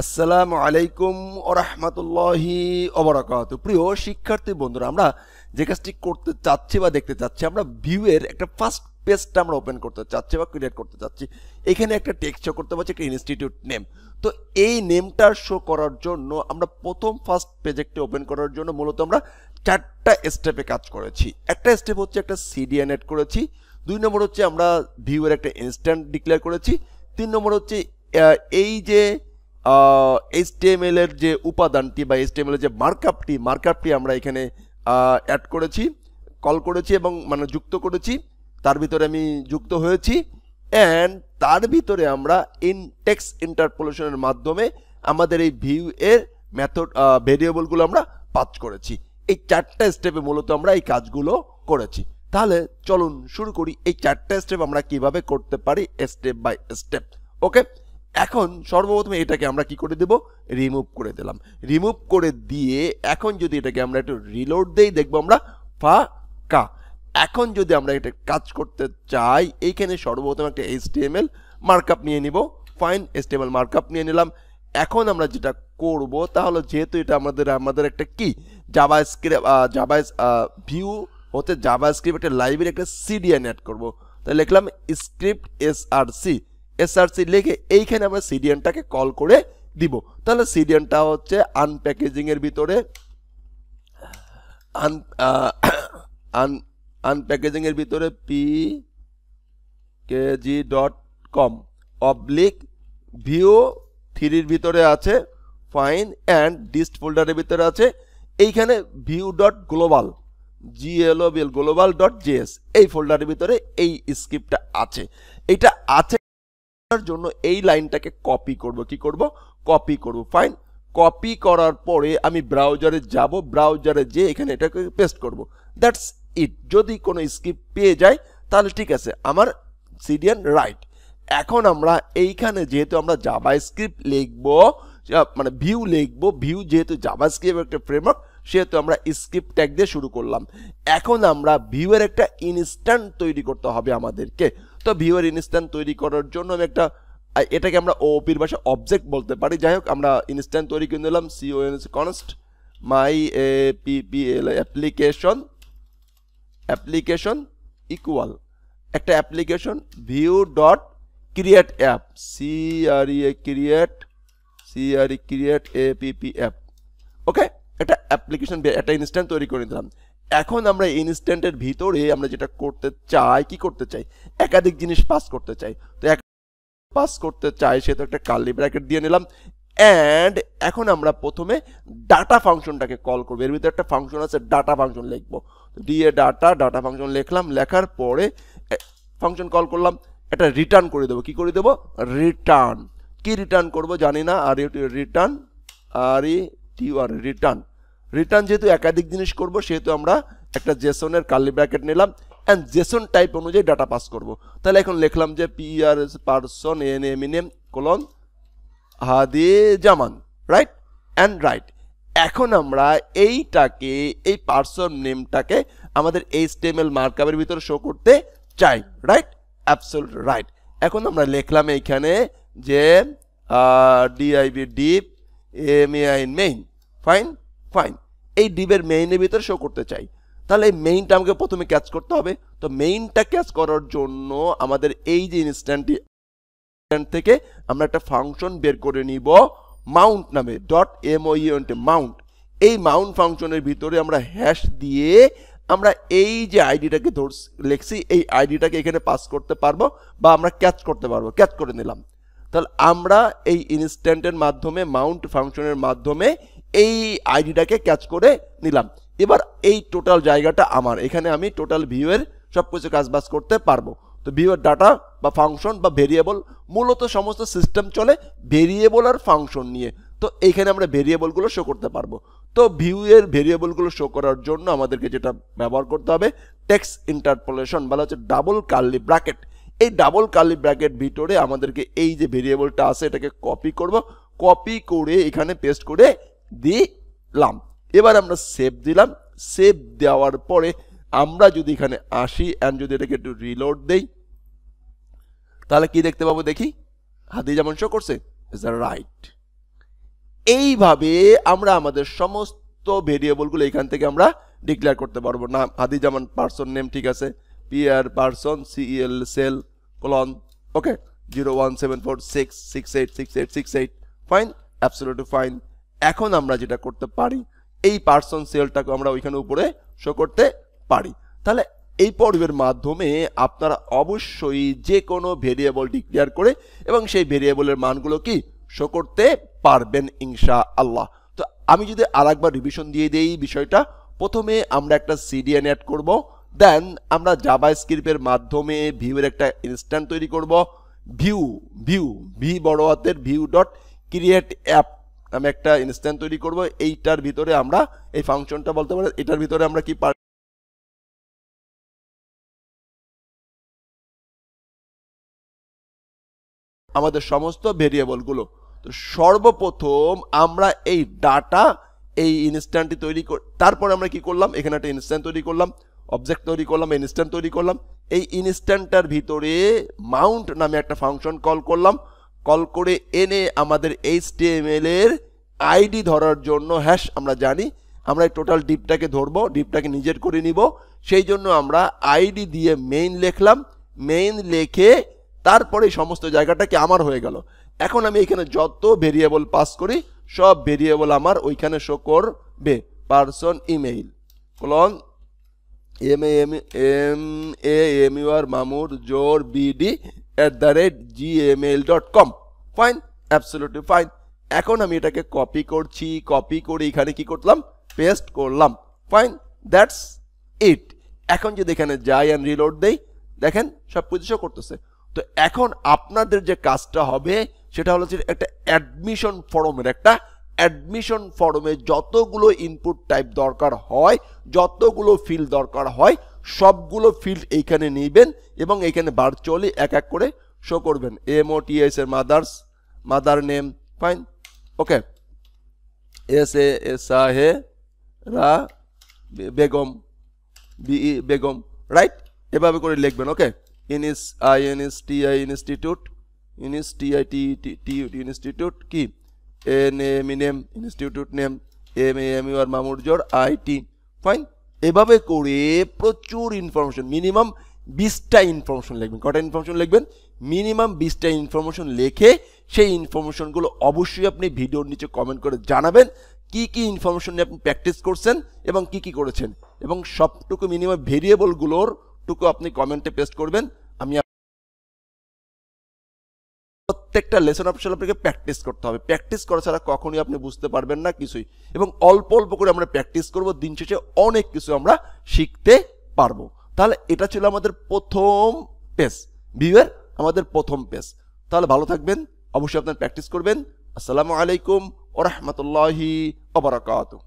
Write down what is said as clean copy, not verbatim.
আসসালামু আলাইকুম ওয়া রাহমাতুল্লাহি ওয়া বারাকাতুহু। প্রিয় শিক্ষার্থী বন্ধুরা, আমরা যে কাজটি করতে চাচ্ছি বা দেখতে চাচ্ছি, আমরা ভিউ এর একটা ফার্স্ট পেজটা আমরা ওপেন করতে চাচ্ছি বা ক্রিয়েট করতে চাচ্ছি। এখানে একটা টেক্সট শো করতে পারছি, একটা ইনস্টিটিউট নেম। তো এই নেমটা শো করার জন্য আমরা প্রথম ফার্স্ট পেজটি ওপেন করার জন্য মূলত আমরা চারটা স্টেপে কাজ করেছি। একটা স্টেপ হচ্ছে একটা সিডিএন এড করেছি, 2 নম্বর হচ্ছে আমরা ভিউ এর একটা ইনস্ট্যান্ট ডিক্লেয়ার করেছি, 3 নম্বর হচ্ছে এই যে HTML এর যে উপাদানটি বা HTML এর যে মার্কআপটি আমরা এখানে অ্যাড করেছি, কল করেছি এবং মানে যুক্ত করেছি। তার ভিতরে আমি যুক্ত হয়েছি অ্যান্ড তার ভিতরে আমরা টেক্সট ইন্টারপোলেশনের মাধ্যমে আমাদের এই ভিউ এর মেথড ভেরিয়েবলগুলো আমরা পাস করেছি। এই চারটা স্টেপে মূলত আমরা এই কাজগুলো করেছি। তাহলে চলুন শুরু করি এই চারটা স্টেপ আমরা কিভাবে করতে পারি স্টেপ বাই স্টেপ। ওকে, এখন সর্বপ্রথমে এটাকে আমরা কি করে দেব, রিমুভ করে দিলাম। রিমুভ করে দিয়ে এখন যদি এটাকে আমরা একটু রিলোড দেই, দেখবো আমরা ফাঁকা। এখন যদি আমরা এটা কাজ করতে চাই, এইখানে সর্বপ্রথম একটা HTML মার্কআপ নিয়ে নিব। ফাইন, HTML মার্কআপ নিয়ে নিলাম। এখন আমরা যেটা করব তাহলে, যেহেতু এটা আমাদের একটা কি ভিউ হতে জাভাস্ক্রিপ্ট একটা লাইব্রেরি একটা সিডিএন অ্যাড করব। তাই লিখলাম স্ক্রিপ্ট এসআরসি লিখে এইখানে আমরা সিডিএনটাকে কল করে দিব। তাহলে সিডিএনটা হচ্ছে আনপ্যাকেজিং এর ভিতরে আনপ্যাকেজিং এর ভিতরে pkg.com অবলিক ভিউ 3 এর ভিতরে আছে, ফাইন, অ্যান্ড ডিস্ট ফোল্ডারের ভিতরে আছে এইখানে view.global global.js এই ফোল্ডারের ভিতরে এই স্ক্রিপ্টটা আছে। এটা আছে জন্য এই লাইনটাকে কপি করব। কি করব? কপি করব। ফাইন, কপি করার পরে আমি ব্রাউজারে যাব, ব্রাউজারে যেয়ে এখানে এটাকে পেস্ট করব। That's it. যদি কোনো স্ক্রিপ্ট পেয়ে যায় তাহলে ঠিক আছে, আমার সিডিএন রাইট। এখন আমরা এইখানে যেহেতু আমরা জাভাস্ক্রিপ্ট লিখব, মানে ভিউ লিখব, ভিউ যেহেতু জাভাস্ক্রিপ্ট একটা ফ্রেমওয়ার্ক, সেহেতু আমরা স্ক্রিপ্ট ট্যাগ দিয়ে শুরু করলাম। এখন আমরা ভিউ এর একটা ইনস্ট্যান্ট তৈরি করতে হবে আমাদেরকে। তো ভিউ এর ইনস্ট্যান্ট তৈরি করার জন্য আমি এটাকে আমরা ওপির ভাষায় অবজেক্ট বলতে পারি। যাই হোক, আমরা ইনস্ট্যান্ট তৈরি করে নিলাম। const my appl application equal একটা application view dot create app create app। Okay, একটা অ্যাপ্লিকেশন একটা ইনস্ট্যান্ট তৈরি করে দিলাম। এখন আমরা ইনস্ট্যান্টের ভিতরে আমরা যেটা করতে চাই, কি করতে চাই, একাধিক জিনিস পাস করতে চাই। তো পাস করতে চাই, সেটা একটা কার্লি ব্র্যাকেট দিয়ে নিলাম। অ্যান্ড এখন আমরা প্রথমে ডাটা ফাংশনটাকে কল করবো। এর ভিতরে একটা ফাংশন আছে, ডাটা ফাংশন লিখবো। দিয়ে ডাটা ফাংশন লিখলাম, লেখার পরে ফাংশন কল করলাম, এটা রিটার্ন করে দেবো। কি করে দেবো? রিটার্ন। কি রিটার্ন করব জানি না, রিটার্ন যেহেতু একাধিক জিনিস করব, সেহেতু আমরা একটা জেসনের কার্লি ব্র্যাকেট নিলাম অ্যান্ড জেসন টাইপ অনুযায়ী ডাটা পাস করব। তাহলে এখন লিখলাম যে person name colon Hadi Zaman, right and right. এখন আমরা এই পারসন নেমটাকে আমাদের HTML মার্কআপের ভিতরে শো করতে চাই, রাইট, অ্যাবসলিউট রাইট। এখন আমরা লিখলাম এইখানে যে div main, ফাইন, এই ডিভের মেইনের ভিতরে শো করতে চাই। তাহলে এই মেইনটা আমাকে প্রথমে ক্যাচ করতে হবে। তো মেইনটা ক্যাচ করার জন্য আমাদের এই যে ইনস্ট্যান্ট থেকে আমরা একটা ফাংশন বের করে নিব মাউন্ট নামে, মাউন্ট। এই মাউন্ট ফাংশনের ভিতরে আমরা হ্যাশ দিয়ে আমরা এই যে আইডিটাকে লিখছি, এই আইডিটাকে এখানে পাস করতে পারবো বা আমরা ক্যাচ করতে পারবো। ক্যাচ করে নিলাম। তাহলে আমরা এই ইনস্ট্যান্টের মাধ্যমে, মাউন্ট ফাংশনের মাধ্যমে এই আইডিটাকে ক্যাচ করে নিলাম। এবার এই টোটাল জায়গাটা আমার, এখানে আমি টোটাল ভিউ এর সবকিছু কাজবাজ করতে পারবো। তো ভিউ এর ডাটা বা ফাংশন বা ভেরিয়েবল, মূলত সমস্ত সিস্টেম চলে ভেরিয়েবল আর ফাংশন নিয়ে। তো এইখানে আমরা ভেরিয়েবলগুলো শো করতে পারবো। তো ভিউ এর ভেরিয়েবলগুলো শো করার জন্য আমাদেরকে যেটা ব্যবহার করতে হবে, টেক্সট ইন্টারপোলেশন বলা হচ্ছে ডাবল কার্লি ব্র্যাকেট। এই ডাবল কার্লি ব্র্যাকেট ভিতরে আমাদেরকে এই যে ভেরিয়েবলটা আছে এটাকে কপি করব, কপি করে এখানে পেস্ট করে দিলাম। এবার আমরা সেভ দিলাম। সেভ দেওয়ার পরে আমরা যদি এখানে আসি এন্ড যদি এটাকে একটু রিলোড দেই, তাহলে কি দেখতে পাবো দেখি, হাদি যেমন শো করছে, ইজ দ্য রাইট। এইভাবে আমরা আমাদের সমস্ত ভেরিয়েবলগুলো এখান থেকে আমরা ডিক্লেয়ার করতে পারবো। নাম আদি যেমন পার্সন নেম, ঠিক আছে, PR person CL cell colon, okay 01746686868, fine, absolutely fine. এখন আমরা যেটা করতে পারি, এই পার্সন সেলটাকে আমরা ওইখানে উপরে শো করতে পারি। তাহলে এই পর্বের মাধ্যমে আপনারা অবশ্যই যে কোনো ভেরিয়েবল ডিক্লেয়ার করে এবং সেই ভেরিয়েবলের মানগুলো কি শো করতে পারবেন ইনশাআল্লাহ। তো আমি যদি আরেকবার রিভিশন দিয়ে দেই বিষয়টা, প্রথমে আমরা একটা সিডিএন অ্যাড করব, দেন আমরা জাভাস্ক্রিপ্টের মাধ্যমে ভিউয়ের একটা ইনস্ট্যান্ট তৈরি করব। ভি বড় হাতের ভিউ ডট ক্রিয়েট অ্যাপ আমি একটা ইনস্ট্যান্ট তৈরি করব। এইটার ভিতরে আমরা এই ফাংশনটা বলতে পারি, এটার ভিতরে আমরা কি আমাদের সমস্ত ভেরিয়েবলগুলো। তো সর্বপ্রথম আমরা এই ডাটা এই ইনস্ট্যান্টটি তৈরি তারপরে আমরা কি করলাম, এখানে একটা ইনস্ট্যান্ট তৈরি করলাম, অবজেক্ট তৈরি করলাম, ইনস্ট্যান্ট তৈরি করলাম। এই ইনস্ট্যান্টটার ভিতরে মাউন্ট নামে একটা ফাংশন কল করলাম, কল করে এনে আমাদের HTML এর আইডি ধরার জন্য হ্যাশ আমরা জানি, আমরা এই টোটাল ডিপটাকে ধরবো, ডিপটাকে নিজের করে নিব, সেই জন্য আমরা আইডি দিয়ে মেইন লিখলাম, মেইন লিখে তারপরে সমস্ত জায়গাটাকে আমার হয়ে গেল। এখন আমি এখানে যত ভেরিয়েবল পাস করি সব ভেরিয়েবল আমার ওইখানে শো করবে। পার্সন ইমেইল কলন MAMUR মামুর জোর BD@gmail.com, ফাইন, অ্যাবসলিউটলি ফাইন। এখন আমি এটাকে কপি করছি, কপি করে এখানে কি করলাম, পেস্ট করলাম, ফাইন, দ্যাটস ইট। এখন যদি এখানে যাই অ্যান্ড রিলোড দেই, দেখেন সব কিছু শো করতেছে। তো এখন আপনাদের যে কাজটা হবে সেটা হলো যে একটা অ্যাডমিশন ফর্মে যতগুলো ইনপুট টাইপ দরকার হয়, যতগুলো ফিল্ড দরকার হয়, সবগুলো ফিল্ড এইখানে নেবেন এবং এইখানে ভার্চুয়ালি এক এক করে শো করবেন। MOTS এর মাদার নেম, ফাইন, ওকে, SASAHE রা বেগম, BE বেগম, রাইট, এভাবে করে লিখবেন, ওকে। ইনস্টিটিউট কি নেম, ইনস্টিটিউট নেম, MAMUR মামুর জোর IT, ফাইন। এভাবে করে প্রচুর ইনফরমেশন, মিনিমাম 20টা ইনফরমেশন লিখবেন। কটা ইনফরমেশন লিখবেন? মিনিমাম 20টা ইনফরমেশন লিখে সেই ইনফরমেশনগুলো অবশ্যই আপনি ভিডিওর নিচে কমেন্ট করে জানাবেন কি কি ইনফরমেশন নিয়ে আপনি প্র্যাকটিস করছেন এবং কি কি করেছেন, এবং সবটুকু মিনিমাম ভেরিয়েবলগুলোর টুকু আপনি কমেন্টে পেস্ট করবেন। আমি প্রত্যেকটা লেসন অপশন আপনাকে প্র্যাকটিস করতে হবে, প্র্যাকটিস করা ছাড়া কখনোই আপনি বুঝতে পারবেন না কিছুই, এবং অল্প অল্প করে আমরা প্র্যাকটিস করব, দিন শেষে অনেক কিছু আমরা শিখতে পারবো। তাহলে এটা ছিল আমাদের প্রথম পেজ, ভিউয়ের আমাদের প্রথম পেজ। তাহলে ভালো থাকবেন, অবশ্যই আপনার প্র্যাকটিস করবেন। আসসালামু আলাইকুম ওয়া রাহমাতুল্লাহি ওয়া বারাকাতুহু।